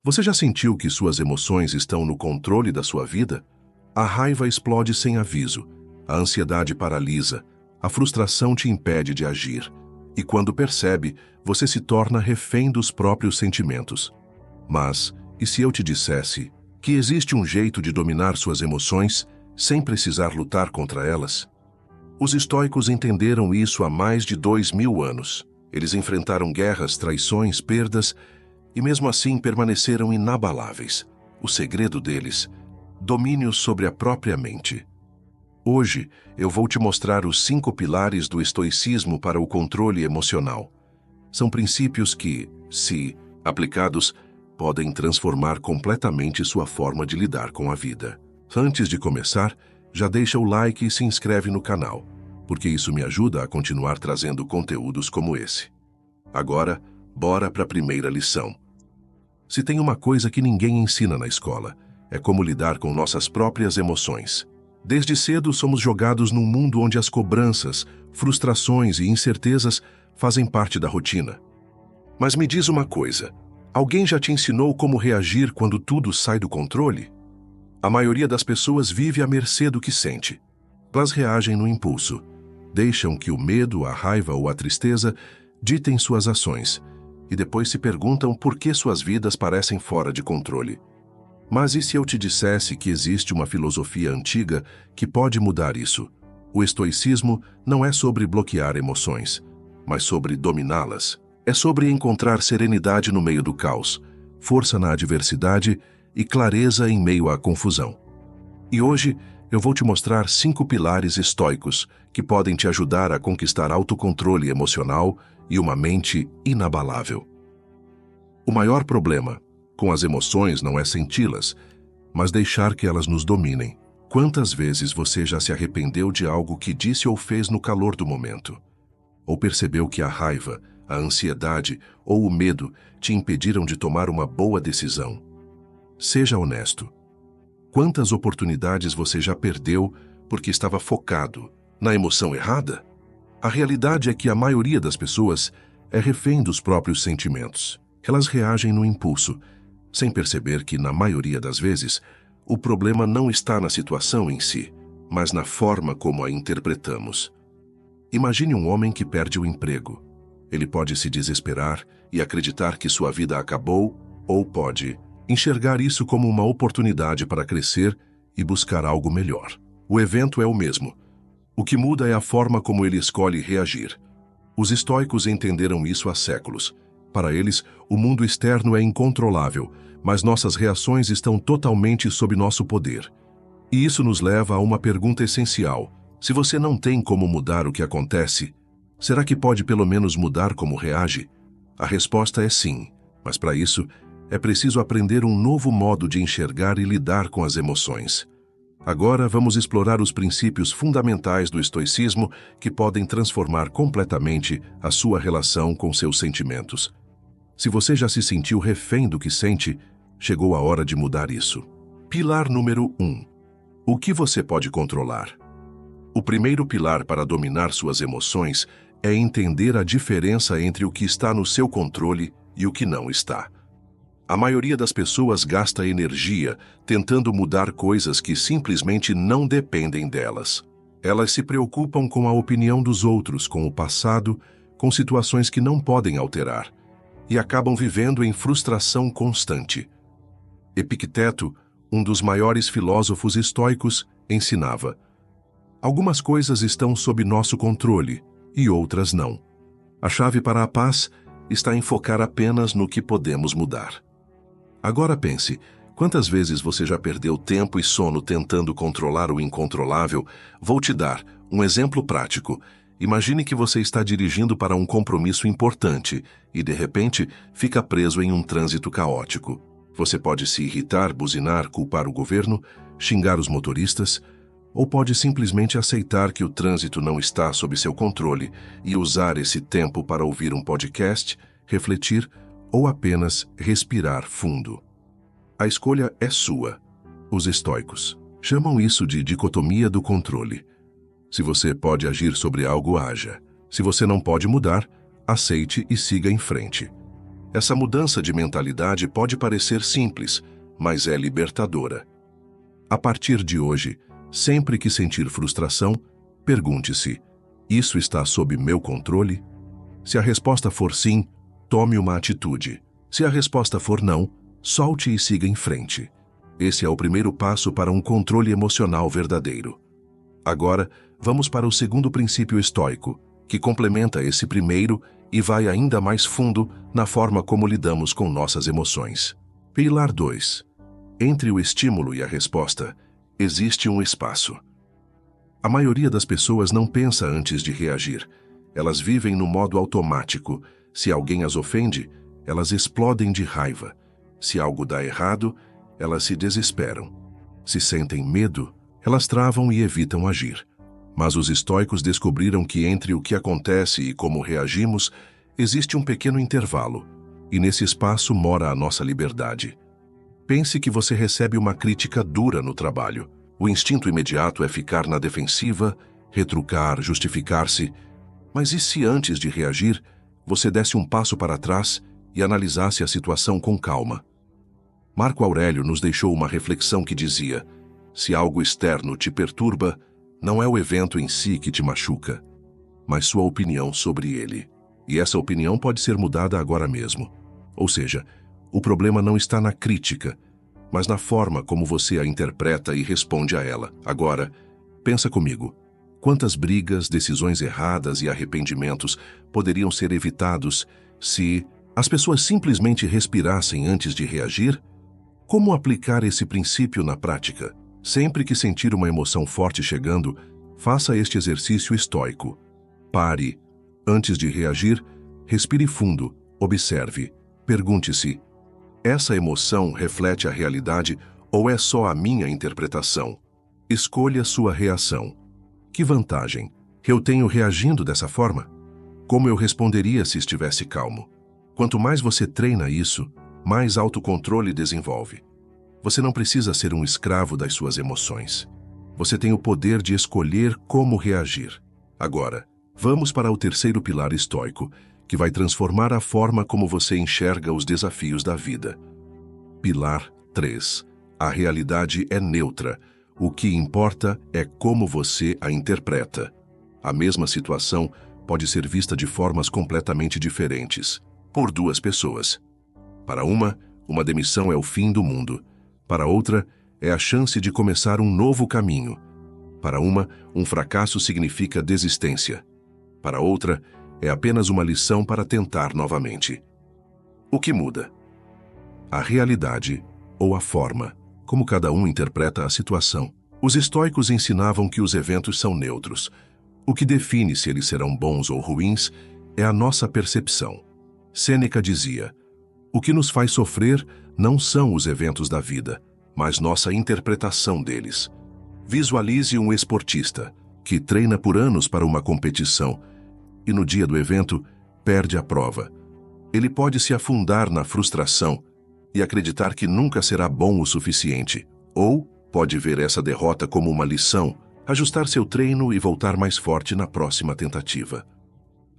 Você já sentiu que suas emoções estão no controle da sua vida? A raiva explode sem aviso, a ansiedade paralisa, a frustração te impede de agir. E quando percebe, você se torna refém dos próprios sentimentos. Mas, e se eu te dissesse que existe um jeito de dominar suas emoções sem precisar lutar contra elas? Os estoicos entenderam isso há mais de 2000 anos. Eles enfrentaram guerras, traições, perdas e mesmo assim permaneceram inabaláveis. O segredo deles: domínio sobre a própria mente. Hoje, eu vou te mostrar os 5 pilares do estoicismo para o controle emocional. São princípios que, se aplicados, podem transformar completamente sua forma de lidar com a vida. Antes de começar, já deixa o like e se inscreve no canal, porque isso me ajuda a continuar trazendo conteúdos como esse. Agora, bora para a primeira lição. Se tem uma coisa que ninguém ensina na escola, é como lidar com nossas próprias emoções. Desde cedo somos jogados num mundo onde as cobranças, frustrações e incertezas fazem parte da rotina. Mas me diz uma coisa, alguém já te ensinou como reagir quando tudo sai do controle? A maioria das pessoas vive à mercê do que sente. Elas reagem no impulso, deixam que o medo, a raiva ou a tristeza ditem suas ações e depois se perguntam por que suas vidas parecem fora de controle. Mas e se eu te dissesse que existe uma filosofia antiga que pode mudar isso? O estoicismo não é sobre bloquear emoções, mas sobre dominá-las. É sobre encontrar serenidade no meio do caos, força na adversidade e clareza em meio à confusão. E hoje eu vou te mostrar 5 pilares estoicos que podem te ajudar a conquistar autocontrole emocional e uma mente inabalável. O maior problema com as emoções não é senti-las, mas deixar que elas nos dominem. Quantas vezes você já se arrependeu de algo que disse ou fez no calor do momento? Ou percebeu que a raiva, a ansiedade ou o medo te impediram de tomar uma boa decisão? Seja honesto. Quantas oportunidades você já perdeu porque estava focado na emoção errada? A realidade é que a maioria das pessoas é refém dos próprios sentimentos. Elas reagem no impulso, sem perceber que, na maioria das vezes, o problema não está na situação em si, mas na forma como a interpretamos. Imagine um homem que perde o emprego. Ele pode se desesperar e acreditar que sua vida acabou, ou pode enxergar isso como uma oportunidade para crescer e buscar algo melhor. O evento é o mesmo. O que muda é a forma como ele escolhe reagir. Os estoicos entenderam isso há séculos. Para eles, o mundo externo é incontrolável, mas nossas reações estão totalmente sob nosso poder. E isso nos leva a uma pergunta essencial. Se você não tem como mudar o que acontece, será que pode pelo menos mudar como reage? A resposta é sim, mas para isso, é preciso aprender um novo modo de enxergar e lidar com as emoções. Agora vamos explorar os princípios fundamentais do estoicismo que podem transformar completamente a sua relação com seus sentimentos. Se você já se sentiu refém do que sente, chegou a hora de mudar isso. Pilar número 1. O que você pode controlar? O primeiro pilar para dominar suas emoções é entender a diferença entre o que está no seu controle e o que não está. A maioria das pessoas gasta energia tentando mudar coisas que simplesmente não dependem delas. Elas se preocupam com a opinião dos outros, com o passado, com situações que não podem alterar, e acabam vivendo em frustração constante. Epicteto, um dos maiores filósofos estoicos, ensinava: algumas coisas estão sob nosso controle e outras não. A chave para a paz está em focar apenas no que podemos mudar. Agora pense, quantas vezes você já perdeu tempo e sono tentando controlar o incontrolável? Vou te dar um exemplo prático. Imagine que você está dirigindo para um compromisso importante e, de repente, fica preso em um trânsito caótico. Você pode se irritar, buzinar, culpar o governo, xingar os motoristas, ou pode simplesmente aceitar que o trânsito não está sob seu controle e usar esse tempo para ouvir um podcast, refletir ou apenas respirar fundo. A escolha é sua. Os estoicos chamam isso de dicotomia do controle. Se você pode agir sobre algo, haja. Se você não pode mudar, aceite e siga em frente. Essa mudança de mentalidade pode parecer simples, mas é libertadora. A partir de hoje, sempre que sentir frustração, pergunte-se: isso está sob meu controle? Se a resposta for sim, tome uma atitude. Se a resposta for não, solte e siga em frente. Esse é o primeiro passo para um controle emocional verdadeiro. Agora, vamos para o segundo princípio estoico, que complementa esse primeiro e vai ainda mais fundo na forma como lidamos com nossas emoções. Pilar 2. Entre o estímulo e a resposta, existe um espaço. A maioria das pessoas não pensa antes de reagir. Elas vivem no modo automático. Se alguém as ofende, elas explodem de raiva. Se algo dá errado, elas se desesperam. Se sentem medo, elas travam e evitam agir. Mas os estoicos descobriram que entre o que acontece e como reagimos, existe um pequeno intervalo, e nesse espaço mora a nossa liberdade. Pense que você recebe uma crítica dura no trabalho. O instinto imediato é ficar na defensiva, retrucar, justificar-se. Mas e se antes de reagir, você desse um passo para trás e analisasse a situação com calma? Marco Aurélio nos deixou uma reflexão que dizia: se algo externo te perturba, não é o evento em si que te machuca, mas sua opinião sobre ele. E essa opinião pode ser mudada agora mesmo. Ou seja, o problema não está na crítica, mas na forma como você a interpreta e responde a ela. Agora, pensa comigo. Quantas brigas, decisões erradas e arrependimentos poderiam ser evitados se as pessoas simplesmente respirassem antes de reagir? Como aplicar esse princípio na prática? Sempre que sentir uma emoção forte chegando, faça este exercício estoico. Pare. Antes de reagir, respire fundo, observe. Pergunte-se: essa emoção reflete a realidade ou é só a minha interpretação? Escolha sua reação. Que vantagem eu tenho reagindo dessa forma? Como eu responderia se estivesse calmo? Quanto mais você treina isso, mais autocontrole desenvolve. Você não precisa ser um escravo das suas emoções. Você tem o poder de escolher como reagir. Agora, vamos para o terceiro pilar estoico, que vai transformar a forma como você enxerga os desafios da vida. Pilar 3. A realidade é neutra. O que importa é como você a interpreta. A mesma situação pode ser vista de formas completamente diferentes, por duas pessoas. Para uma demissão é o fim do mundo. Para outra, é a chance de começar um novo caminho. Para uma, um fracasso significa desistência. Para outra, é apenas uma lição para tentar novamente. O que muda? A realidade ou a forma, como cada um interpreta a situação. Os estoicos ensinavam que os eventos são neutros. O que define se eles serão bons ou ruins é a nossa percepção. Sêneca dizia: o que nos faz sofrer não são os eventos da vida, mas nossa interpretação deles. Visualize um esportista que treina por anos para uma competição e no dia do evento perde a prova. Ele pode se afundar na frustração e acreditar que nunca será bom o suficiente, ou pode ver essa derrota como uma lição, ajustar seu treino e voltar mais forte na próxima tentativa.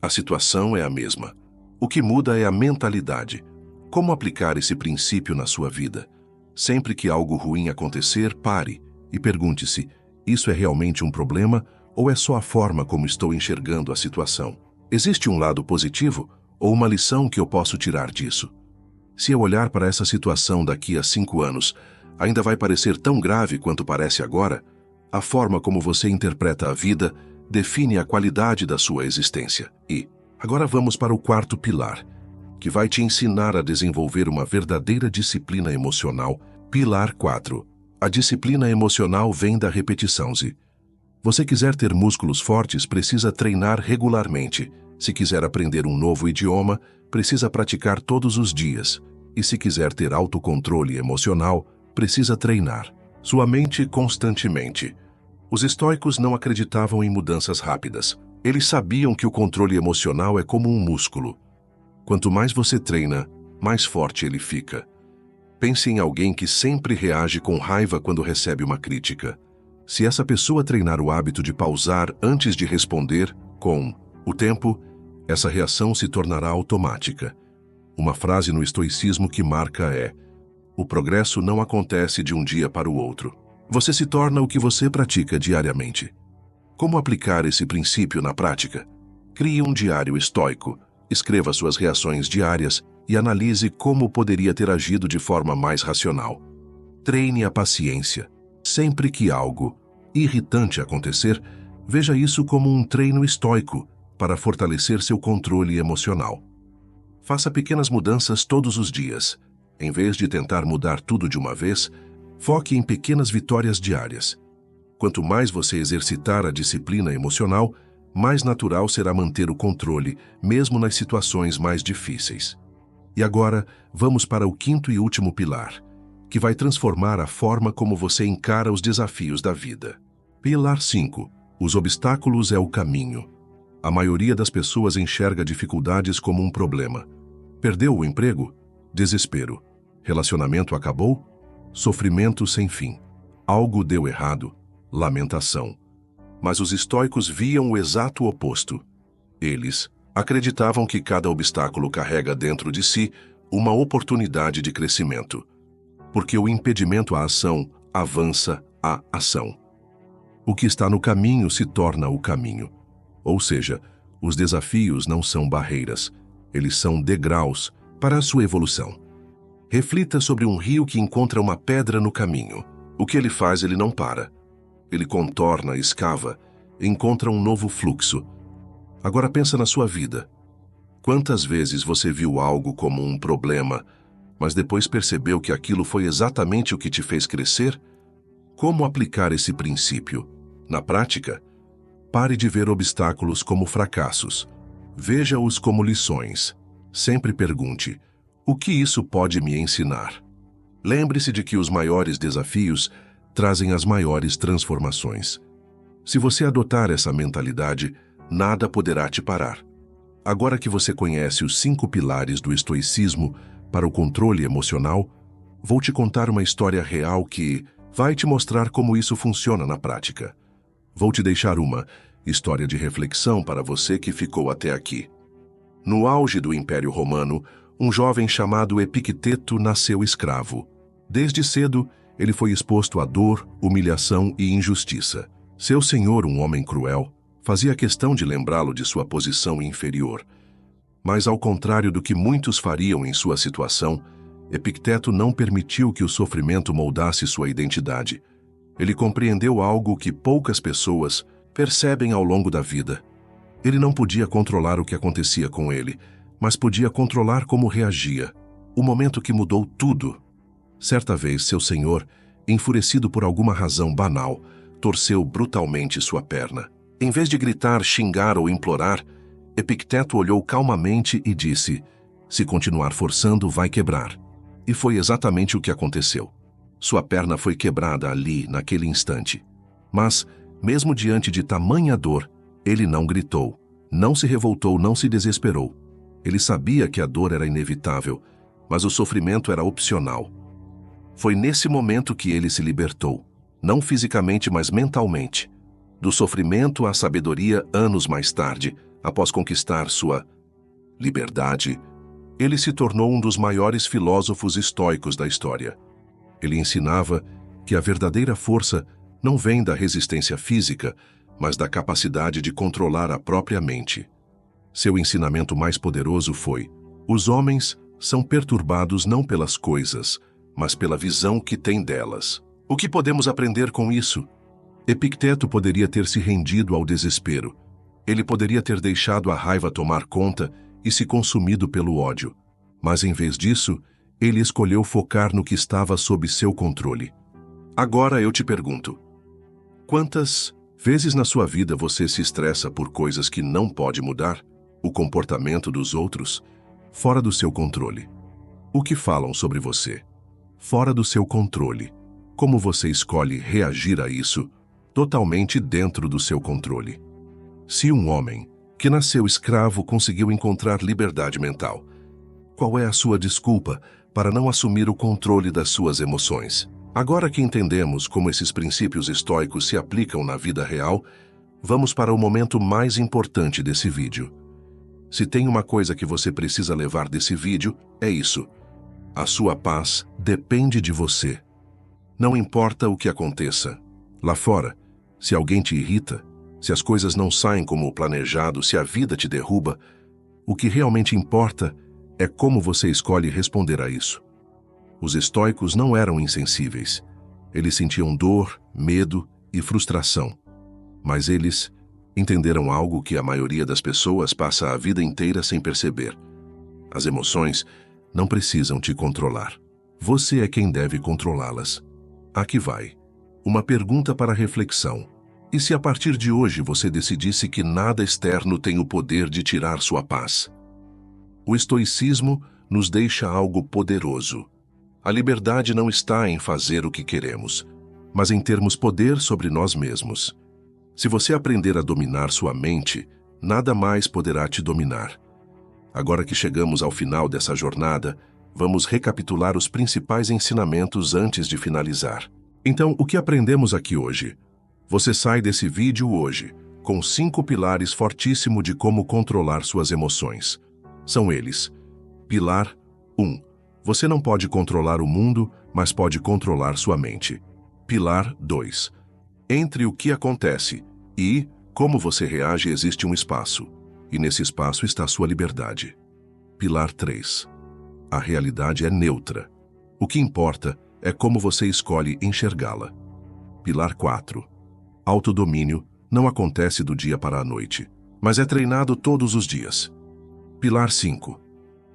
A situação é a mesma. O que muda é a mentalidade. Como aplicar esse princípio na sua vida? Sempre que algo ruim acontecer, pare e pergunte-se: isso é realmente um problema ou é só a forma como estou enxergando a situação? Existe um lado positivo ou uma lição que eu posso tirar disso? Se eu olhar para essa situação daqui a 5 anos, ainda vai parecer tão grave quanto parece agora? A forma como você interpreta a vida define a qualidade da sua existência. E agora vamos para o quarto pilar, que vai te ensinar a desenvolver uma verdadeira disciplina emocional. Pilar 4. A disciplina emocional vem da repetição. Se você quiser ter músculos fortes, precisa treinar regularmente. Se quiser aprender um novo idioma, precisa praticar todos os dias. E se quiser ter autocontrole emocional, precisa treinar sua mente constantemente. Os estoicos não acreditavam em mudanças rápidas. Eles sabiam que o controle emocional é como um músculo. Quanto mais você treina, mais forte ele fica. Pense em alguém que sempre reage com raiva quando recebe uma crítica. Se essa pessoa treinar o hábito de pausar antes de responder, com o tempo, essa reação se tornará automática. Uma frase no estoicismo que marca é: o progresso não acontece de um dia para o outro. Você se torna o que você pratica diariamente. Como aplicar esse princípio na prática? Crie um diário estoico, escreva suas reações diárias e analise como poderia ter agido de forma mais racional. Treine a paciência. Sempre que algo irritante acontecer, veja isso como um treino estoico para fortalecer seu controle emocional. Faça pequenas mudanças todos os dias. Em vez de tentar mudar tudo de uma vez, foque em pequenas vitórias diárias. Quanto mais você exercitar a disciplina emocional, mais natural será manter o controle, mesmo nas situações mais difíceis. E agora, vamos para o quinto e último pilar, que vai transformar a forma como você encara os desafios da vida. Pilar 5. Os obstáculos é o caminho. A maioria das pessoas enxerga dificuldades como um problema. Perdeu o emprego? Desespero. Relacionamento acabou? Sofrimento sem fim. Algo deu errado? Lamentação. Mas os estoicos viam o exato oposto. Eles acreditavam que cada obstáculo carrega dentro de si uma oportunidade de crescimento, porque o impedimento à ação avança a ação. O que está no caminho se torna o caminho. Ou seja, os desafios não são barreiras, eles são degraus para a sua evolução. Reflita sobre um rio que encontra uma pedra no caminho. O que ele faz? Ele não para. Ele contorna, escava, encontra um novo fluxo. Agora pensa na sua vida. Quantas vezes você viu algo como um problema, mas depois percebeu que aquilo foi exatamente o que te fez crescer? Como aplicar esse princípio? Na prática, pare de ver obstáculos como fracassos. Veja-os como lições. Sempre pergunte: o que isso pode me ensinar? Lembre-se de que os maiores desafios trazem as maiores transformações. Se você adotar essa mentalidade, nada poderá te parar. Agora que você conhece os 5 pilares do estoicismo para o controle emocional, vou te contar uma história real que vai te mostrar como isso funciona na prática. Vou te deixar uma história de reflexão para você que ficou até aqui. No auge do Império Romano, um jovem chamado Epicteto nasceu escravo. Desde cedo, ele foi exposto à dor, humilhação e injustiça. Seu senhor, um homem cruel, fazia questão de lembrá-lo de sua posição inferior. Mas, ao contrário do que muitos fariam em sua situação, Epicteto não permitiu que o sofrimento moldasse sua identidade. Ele compreendeu algo que poucas pessoas percebem ao longo da vida. Ele não podia controlar o que acontecia com ele, mas podia controlar como reagia. O momento que mudou tudo. Certa vez, seu senhor, enfurecido por alguma razão banal, torceu brutalmente sua perna. Em vez de gritar, xingar ou implorar, Epicteto olhou calmamente e disse: se continuar forçando, vai quebrar. E foi exatamente o que aconteceu. Sua perna foi quebrada ali, naquele instante. Mas, mesmo diante de tamanha dor, ele não gritou, não se revoltou, não se desesperou. Ele sabia que a dor era inevitável, mas o sofrimento era opcional. Foi nesse momento que ele se libertou, não fisicamente, mas mentalmente. Do sofrimento à sabedoria anos mais tarde, após conquistar sua liberdade, ele se tornou um dos maiores filósofos estoicos da história. Ele ensinava que a verdadeira força não vem da resistência física, mas da capacidade de controlar a própria mente. Seu ensinamento mais poderoso foi: os homens são perturbados não pelas coisas, mas pela visão que têm delas. O que podemos aprender com isso? Epicteto poderia ter se rendido ao desespero. Ele poderia ter deixado a raiva tomar conta e se consumido pelo ódio. Mas, em vez disso, ele escolheu focar no que estava sob seu controle. Agora eu te pergunto: quantas vezes na sua vida você se estressa por coisas que não pode mudar? O comportamento dos outros? Fora do seu controle. O que falam sobre você? Fora do seu controle. Como você escolhe reagir a isso? Totalmente dentro do seu controle. Se um homem que nasceu escravo conseguiu encontrar liberdade mental, qual é a sua desculpa para não assumir o controle das suas emoções? Agora que entendemos como esses princípios estoicos se aplicam na vida real, vamos para o momento mais importante desse vídeo. Se tem uma coisa que você precisa levar desse vídeo, é isso. A sua paz depende de você. Não importa o que aconteça. Lá fora, se alguém te irrita, se as coisas não saem como planejado, se a vida te derruba, o que realmente importa é como você escolhe responder a isso. Os estoicos não eram insensíveis. Eles sentiam dor, medo e frustração. Mas eles entenderam algo que a maioria das pessoas passa a vida inteira sem perceber. As emoções não precisam te controlar. Você é quem deve controlá-las. Aqui vai. Uma pergunta para reflexão. E se a partir de hoje você decidisse que nada externo tem o poder de tirar sua paz? O estoicismo nos deixa algo poderoso. A liberdade não está em fazer o que queremos, mas em termos poder sobre nós mesmos. Se você aprender a dominar sua mente, nada mais poderá te dominar. Agora que chegamos ao final dessa jornada, vamos recapitular os principais ensinamentos antes de finalizar. Então, o que aprendemos aqui hoje? Você sai desse vídeo hoje com 5 pilares fortíssimos de como controlar suas emoções. São eles. Pilar 1. Você não pode controlar o mundo, mas pode controlar sua mente. Pilar 2. Entre o que acontece e como você reage existe um espaço, e nesse espaço está sua liberdade. Pilar 3. A realidade é neutra. O que importa é como você escolhe enxergá-la. Pilar 4. Autodomínio não acontece do dia para a noite, mas é treinado todos os dias. Pilar 5.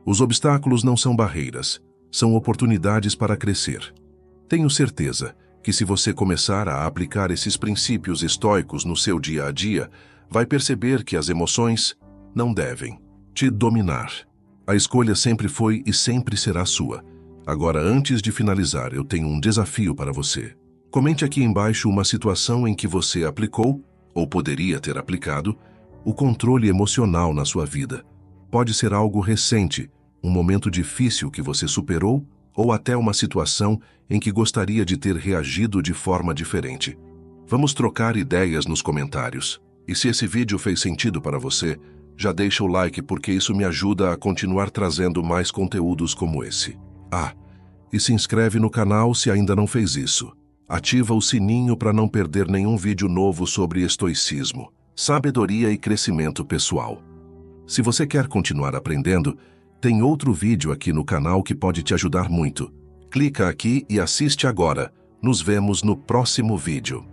Os obstáculos não são barreiras, são oportunidades para crescer. Tenho certeza que se você começar a aplicar esses princípios estoicos no seu dia a dia, vai perceber que as emoções não devem te dominar. A escolha sempre foi e sempre será sua. Agora, antes de finalizar, eu tenho um desafio para você. Comente aqui embaixo uma situação em que você aplicou, ou poderia ter aplicado, o controle emocional na sua vida. Pode ser algo recente, um momento difícil que você superou, ou até uma situação em que gostaria de ter reagido de forma diferente. Vamos trocar ideias nos comentários. E se esse vídeo fez sentido para você, já deixa o like porque isso me ajuda a continuar trazendo mais conteúdos como esse. E se inscreve no canal se ainda não fez isso. Ativa o sininho para não perder nenhum vídeo novo sobre estoicismo, sabedoria e crescimento pessoal. Se você quer continuar aprendendo, tem outro vídeo aqui no canal que pode te ajudar muito. Clica aqui e assiste agora. Nos vemos no próximo vídeo.